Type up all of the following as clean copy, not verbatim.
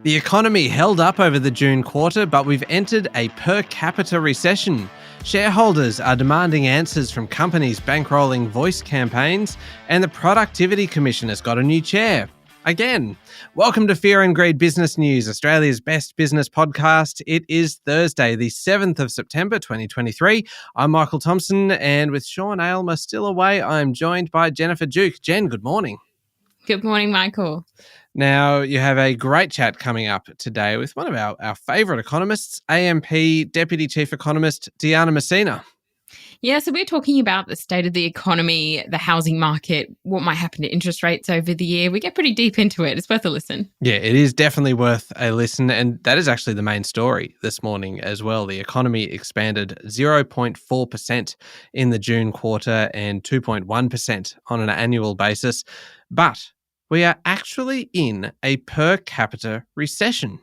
The economy held up over the June quarter, but we've entered a per capita recession. Shareholders are demanding answers from companies bankrolling voice campaigns, and the Productivity Commission has got a new chair. Again, welcome to Fear and Greed Business News, Australia's best business podcast. It is Thursday, the 7th of September, 2023. I'm Michael Thompson, and with Sean Aylmer still away, I'm joined by Jennifer Duke. Jen, good morning. Good morning, Michael. Now, you have a great chat coming up today with one of our favourite economists, AMP Deputy Chief Economist, Diana Messina. Yeah, so we're talking about the state of the economy, the housing market, what might happen to interest rates over the year. We get pretty deep into it. It's worth a listen. Yeah, it is definitely worth a listen. And that is actually the main story this morning as well. The economy expanded 0.4% in the June quarter and 2.1% on an annual basis. But we are actually in a per capita recession.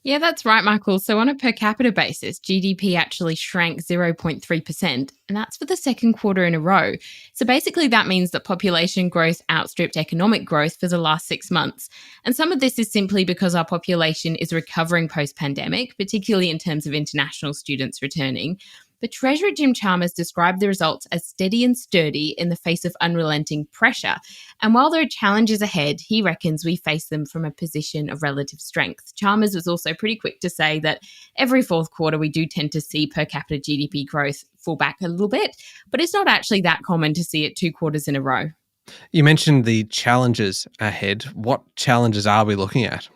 Yeah, that's right, Michael. So on a per capita basis, GDP actually shrank 0.3%, and that's for the second quarter in a row. So basically that means that population growth outstripped economic growth for the last 6 months. And some of this is simply because our population is recovering post-pandemic, particularly in terms of international students returning. But Treasurer Jim Chalmers described the results as steady and sturdy in the face of unrelenting pressure. And while there are challenges ahead, he reckons we face them from a position of relative strength. Chalmers was also pretty quick to say that every fourth quarter we do tend to see per capita GDP growth fall back a little bit, but it's not actually that common to see it 2 quarters in a row. You mentioned the challenges ahead. What challenges are we looking at?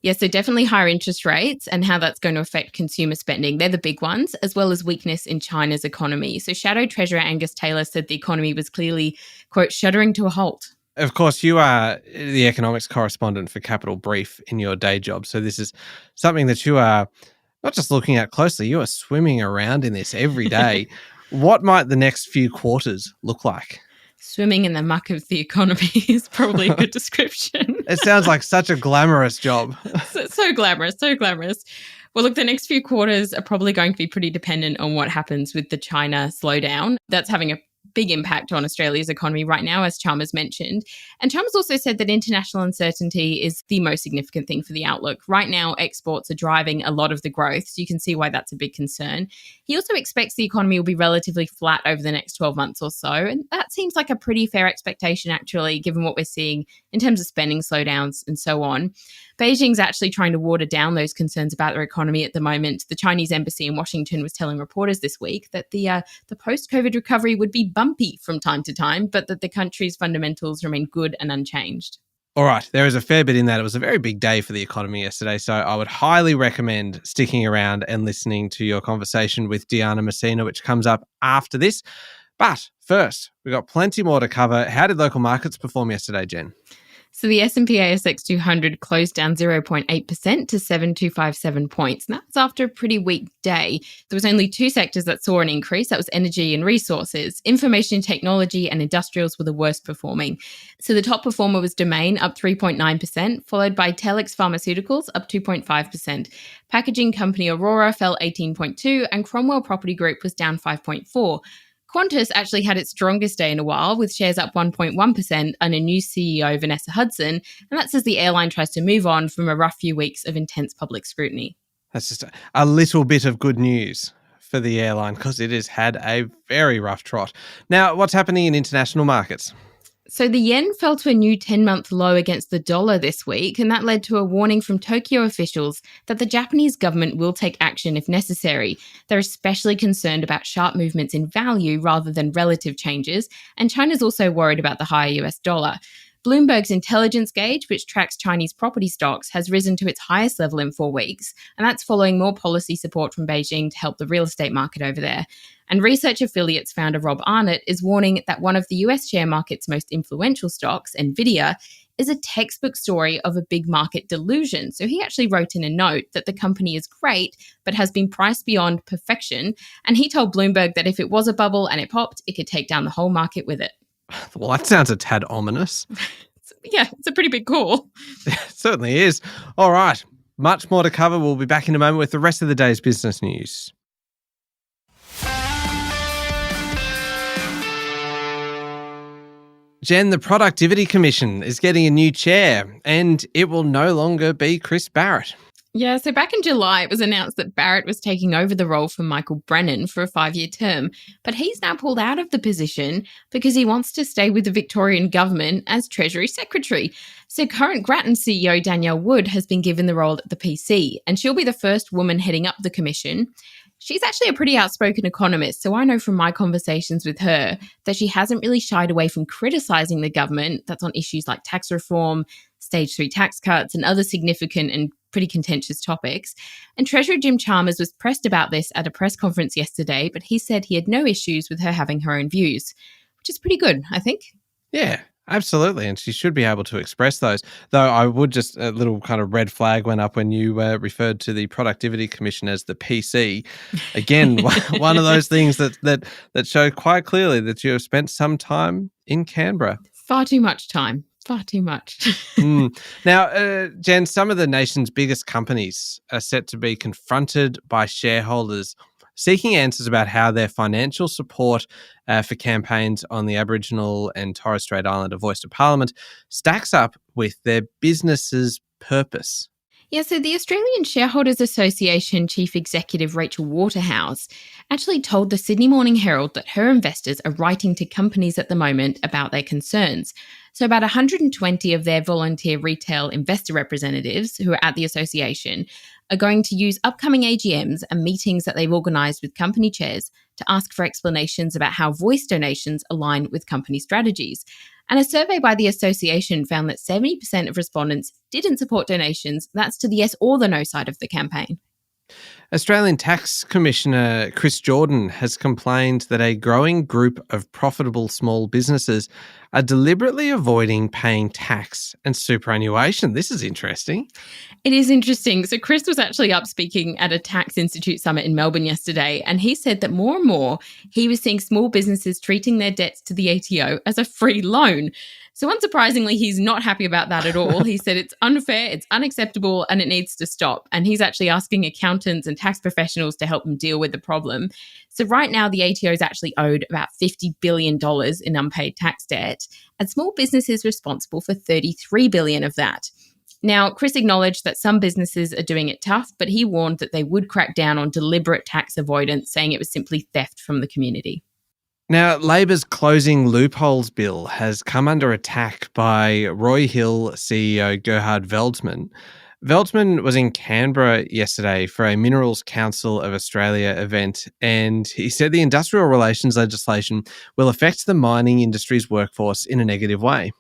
Yeah, so definitely higher interest rates and how that's going to affect consumer spending. They're the big ones, as well as weakness in China's economy. So Shadow Treasurer Angus Taylor said the economy was clearly, quote, shuddering to a halt. Of course, you are the economics correspondent for Capital Brief in your day job. So this is something that you are not just looking at closely, you are swimming around in this every day. What might the next few quarters look like? Swimming in the muck of the economy is probably a good description. It sounds like such a glamorous job. So glamorous, so glamorous. Well, look, the next few quarters are probably going to be pretty dependent on what happens with the China slowdown. That's having a big impact on Australia's economy right now, as Chalmers mentioned. And Chalmers also said that international uncertainty is the most significant thing for the outlook. Right now, exports are driving a lot of the growth, so you can see why that's a big concern. He also expects the economy will be relatively flat over the next 12 months or so, and that seems like a pretty fair expectation, actually, given what we're seeing in terms of spending slowdowns and so on. Beijing's actually trying to water down those concerns about their economy at the moment. The Chinese embassy in Washington was telling reporters this week that the post-COVID recovery would be bumpy from time to time, but that the country's fundamentals remain good and unchanged. All right, there is a fair bit in that. It was a very big day for the economy yesterday, so I would highly recommend sticking around and listening to your conversation with Diana Messina, which comes up after this. But first, we've got plenty more to cover. How did local markets perform yesterday, Jen? So the S&P ASX 200 closed down 0.8% to 7,257 points. And that's after a pretty weak day. There was only 2 sectors that saw an increase. That was energy and resources. Information technology and industrials were the worst performing. So the top performer was Domain, up 3.9%, followed by Telix Pharmaceuticals, up 2.5%. Packaging company Aurora fell 18.2%, and Cromwell Property Group was down 5.4%. Qantas actually had its strongest day in a while, with shares up 1.1% and a new CEO, Vanessa Hudson, and that's as the airline tries to move on from a rough few weeks of intense public scrutiny. That's just a little bit of good news for the airline because it has had a very rough trot. Now, what's happening in international markets? So the yen fell to a new 10-month low against the dollar this week, and that led to a warning from Tokyo officials that the Japanese government will take action if necessary. They're especially concerned about sharp movements in value rather than relative changes, and China's also worried about the higher US dollar. Bloomberg's intelligence gauge, which tracks Chinese property stocks, has risen to its highest level in 4 weeks, and that's following more policy support from Beijing to help the real estate market over there. And Research Affiliates founder Rob Arnott is warning that one of the US share market's most influential stocks, Nvidia, is a textbook story of a big market delusion. So he actually wrote in a note that the company is great, but has been priced beyond perfection. And he told Bloomberg that if it was a bubble and it popped, it could take down the whole market with it. Well, that sounds a tad ominous. Yeah, it's a pretty big call. It certainly is. All right, much more to cover. We'll be back in a moment with the rest of the day's business news. Jen, the Productivity Commission is getting a new chair, and it will no longer be Chris Barrett. Yeah, so back in July, it was announced that Barrett was taking over the role from Michael Brennan for a 5-year term, but he's now pulled out of the position because he wants to stay with the Victorian government as Treasury Secretary. So current Grattan CEO Danielle Wood has been given the role at the PC, and she'll be the first woman heading up the commission. She's actually a pretty outspoken economist, so I know from my conversations with her that she hasn't really shied away from criticising the government. That's on issues like tax reform, stage 3 tax cuts, and other significant and pretty contentious topics. And Treasurer Jim Chalmers was pressed about this at a press conference yesterday, but he said he had no issues with her having her own views, which is pretty good, I think. Yeah, absolutely. And she should be able to express those. Though I would just, a little kind of red flag went up when you referred to the Productivity Commission as the PC. Again, one of those things that show quite clearly that you have spent some time in Canberra. Far too much time. Far too much. Now, Jen, some of the nation's biggest companies are set to be confronted by shareholders seeking answers about how their financial support for campaigns on the Aboriginal and Torres Strait Islander voice to Parliament stacks up with their business's purpose. Yeah, so the Australian Shareholders Association Chief Executive Rachel Waterhouse actually told the Sydney Morning Herald that her investors are writing to companies at the moment about their concerns. So about 120 of their volunteer retail investor representatives who are at the association are going to use upcoming AGMs and meetings that they've organised with company chairs to ask for explanations about how voice donations align with company strategies. And a survey by the association found that 70% of respondents didn't support donations. That's to the yes or the no side of the campaign. Australian Tax Commissioner Chris Jordan has complained that a growing group of profitable small businesses are deliberately avoiding paying tax and superannuation. This is interesting. It is interesting. So Chris was actually up speaking at a Tax Institute summit in Melbourne yesterday, and he said that more and more he was seeing small businesses treating their debts to the ATO as a free loan. So unsurprisingly, he's not happy about that at all. He said it's unfair, it's unacceptable, and it needs to stop. And he's actually asking accountants and tax professionals to help him deal with the problem. So right now, the ATO is actually owed about $50 billion in unpaid tax debt, and small businesses responsible for $33 billion of that. Now, Chris acknowledged that some businesses are doing it tough, but he warned that they would crack down on deliberate tax avoidance, saying it was simply theft from the community. Now, Labor's Closing Loopholes Bill has come under attack by Roy Hill CEO Gerhard Veldsman. Veldsman was in Canberra yesterday for a Minerals Council of Australia event, and he said the industrial relations legislation will affect the mining industry's workforce in a negative way.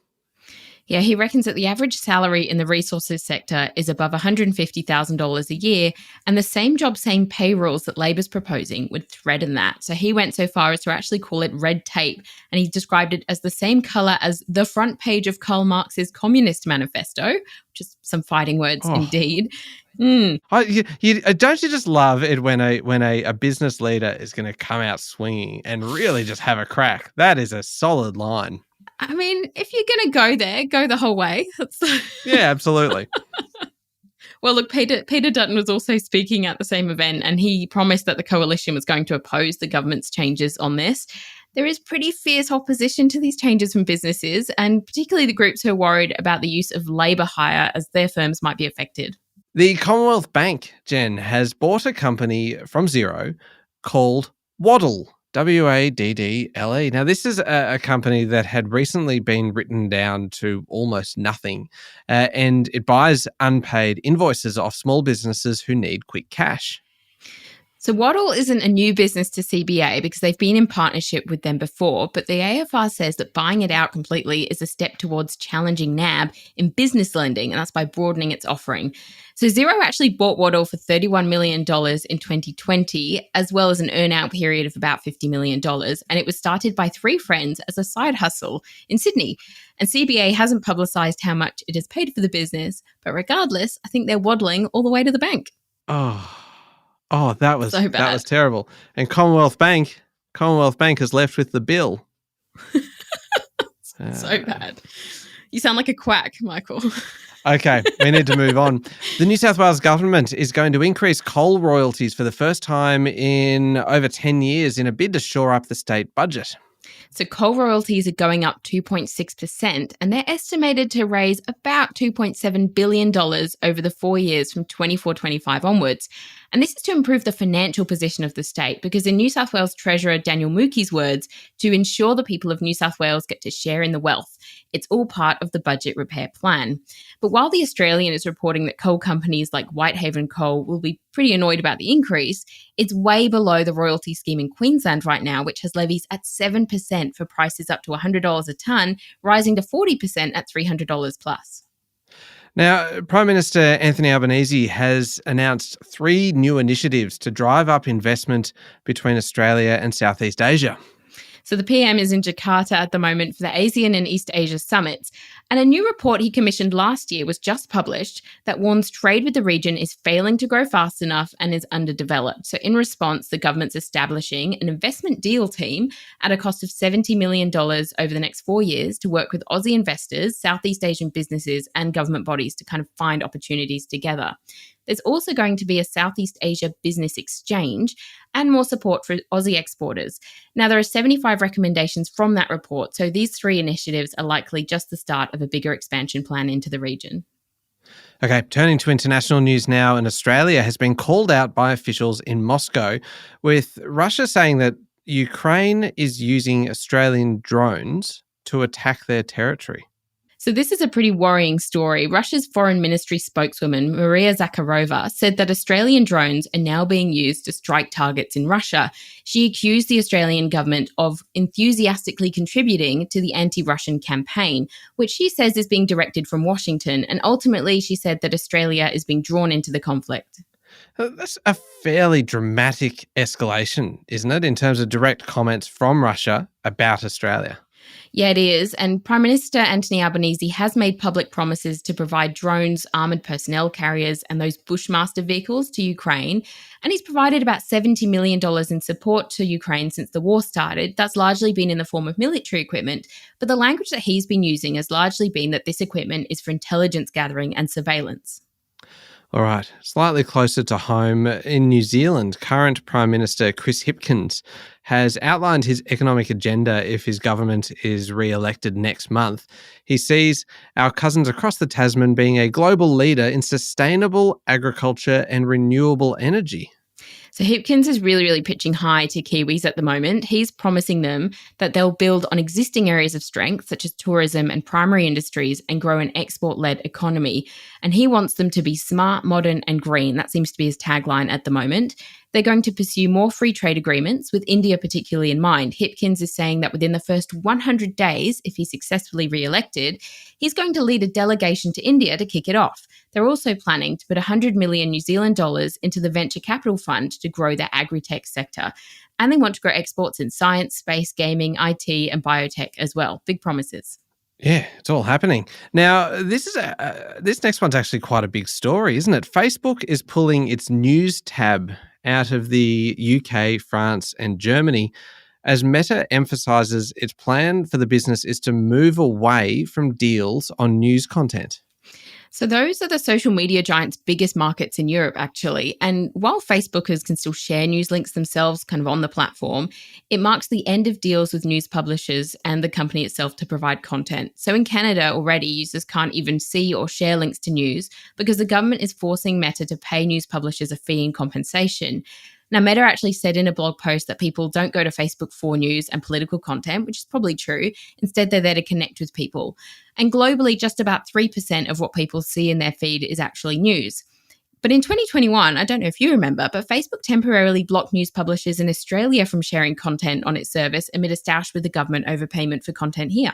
Yeah, he reckons that the average salary in the resources sector is above $150,000 a year, and the same job, same pay rules that Labor's proposing would threaten that. So he went so far as to actually call it red tape, and he described it as the same colour as the front page of Karl Marx's Communist Manifesto, which is some fighting words indeed. Don't you just love it when a business leader is going to come out swinging and really just have a crack? That is a solid line. I mean, if you're going to go there, go the whole way. Yeah, absolutely. Well, look, Peter Dutton was also speaking at the same event, and he promised that the coalition was going to oppose the government's changes on this. There is pretty fierce opposition to these changes from businesses, and particularly the groups who are worried about the use of labour hire as their firms might be affected. The Commonwealth Bank, Jen, has bought a company from zero called Waddle. Waddle. Now, this is a company that had recently been written down to almost nothing, and it buys unpaid invoices off small businesses who need quick cash. So Waddle isn't a new business to CBA because they've been in partnership with them before, but the AFR says that buying it out completely is a step towards challenging NAB in business lending, and that's by broadening its offering. So Xero actually bought Waddle for $31 million in 2020, as well as an earn-out period of about $50 million, and it was started by three friends as a side hustle in Sydney. And CBA hasn't publicised how much it has paid for the business, but regardless, I think they're waddling all the way to the bank. Oh, that was so bad. That was terrible. And Commonwealth Bank is left with the bill. So bad. You sound like a quack, Michael. Okay, we need to move on. The New South Wales government is going to increase coal royalties for the first time in over 10 years in a bid to shore up the state budget. So coal royalties are going up 2.6%, and they're estimated to raise about $2.7 billion over the 4 years from 24-25 onwards. And this is to improve the financial position of the state, because in New South Wales Treasurer Daniel Mookie's words, to ensure the people of New South Wales get to share in the wealth. It's all part of the budget repair plan. But while The Australian is reporting that coal companies like Whitehaven Coal will be pretty annoyed about the increase, it's way below the royalty scheme in Queensland right now, which has levies at 7% for prices up to $100 a tonne, rising to 40% at $300 plus. Now, Prime Minister Anthony Albanese has announced 3 new initiatives to drive up investment between Australia and Southeast Asia. So the PM is in Jakarta at the moment for the ASEAN and East Asia summits. And a new report he commissioned last year was just published that warns trade with the region is failing to grow fast enough and is underdeveloped. So in response, the government's establishing an investment deal team at a cost of $70 million over the next 4 years to work with Aussie investors, Southeast Asian businesses and government bodies to kind of find opportunities together. There's also going to be a Southeast Asia business exchange and more support for Aussie exporters. Now, there are 75 recommendations from that report, so these 3 initiatives are likely just the start of a bigger expansion plan into the region. Okay, turning to international news now, and Australia has been called out by officials in Moscow, with Russia saying that Ukraine is using Australian drones to attack their territory. So this is a pretty worrying story. Russia's foreign ministry spokeswoman, Maria Zakharova, said that Australian drones are now being used to strike targets in Russia. She accused the Australian government of enthusiastically contributing to the anti-Russian campaign, which she says is being directed from Washington. And ultimately, she said that Australia is being drawn into the conflict. That's a fairly dramatic escalation, isn't it, in terms of direct comments from Russia about Australia? Yeah, it is. And Prime Minister Anthony Albanese has made public promises to provide drones, armoured personnel carriers and those Bushmaster vehicles to Ukraine. And he's provided about $70 million in support to Ukraine since the war started. That's largely been in the form of military equipment. But the language that he's been using has largely been that this equipment is for intelligence gathering and surveillance. All right, slightly closer to home, in New Zealand, current Prime Minister Chris Hipkins has outlined his economic agenda if his government is re-elected next month. He sees our cousins across the Tasman being a global leader in sustainable agriculture and renewable energy. So Hipkins is really pitching high to Kiwis at the moment. He's promising them that they'll build on existing areas of strength, such as tourism and primary industries, and grow an export-led economy. And he wants them to be smart, modern and green. That seems to be his tagline at the moment. They're going to pursue more free trade agreements, with India particularly in mind. Hipkins is saying that within the first 100 days, if he's successfully re-elected, he's going to lead a delegation to India to kick it off. They're also planning to put 100 million New Zealand dollars into the venture capital fund to grow their agri-tech sector. And they want to grow exports in science, space, gaming, IT and biotech as well. Big promises. Yeah, it's all happening. Now, this next one's actually quite a big story, isn't it? Facebook is pulling its news tab out of the UK, France and Germany as Meta emphasises its plan for the business is to move away from deals on news content. So those are the social media giants' biggest markets in Europe, actually. And while Facebookers can still share news links themselves kind of on the platform, it marks the end of deals with news publishers and the company itself to provide content. So in Canada already, users can't even see or share links to news because the government is forcing Meta to pay news publishers a fee in compensation. Now, Meta actually said in a blog post that people don't go to Facebook for news and political content, which is probably true. Instead, they're there to connect with people. And globally, just about 3% of what people see in their feed is actually news. But in 2021, I don't know if you remember, but Facebook temporarily blocked news publishers in Australia from sharing content on its service amid a stoush with the government overpayment for content here.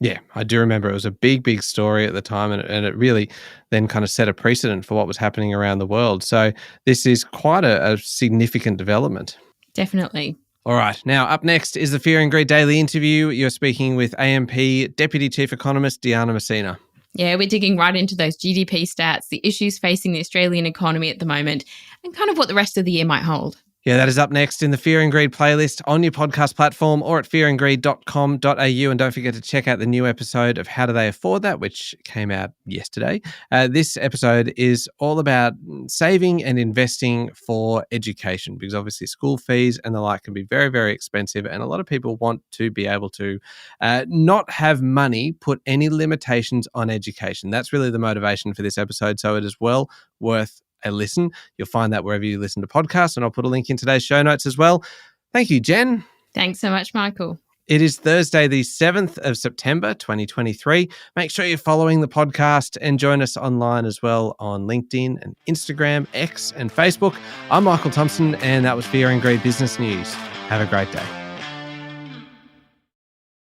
Yeah, I do remember it was a big story at the time, and it really then kind of set a precedent for what was happening around the world. So this is quite a significant development. Definitely. All right, now up next is the Fear and Greed Daily interview. You're speaking with AMP Deputy Chief Economist Diana Messina. Yeah, we're digging right into those GDP stats, the issues facing the Australian economy at the moment, and kind of what the rest of the year might hold. Yeah, that is up next in the Fear and Greed playlist on your podcast platform or at fearandgreed.com.au. And don't forget to check out the new episode of How Do They Afford That, which came out yesterday. This episode is all about saving and investing for education, because obviously school fees and the like can be very, very expensive. And a lot of people want to be able to not have money put any limitations on education. That's really the motivation for this episode. So it is well worth a listen. You'll find that wherever you listen to podcasts, and I'll put a link in today's show notes as well. Thank you, Jen. Thanks so much, Michael. It is Thursday, the 7th of September, 2023. Make sure you're following the podcast and join us online as well on LinkedIn and Instagram, X and Facebook. I'm Michael Thompson, and that was Fear and Greed Business News. Have a great day.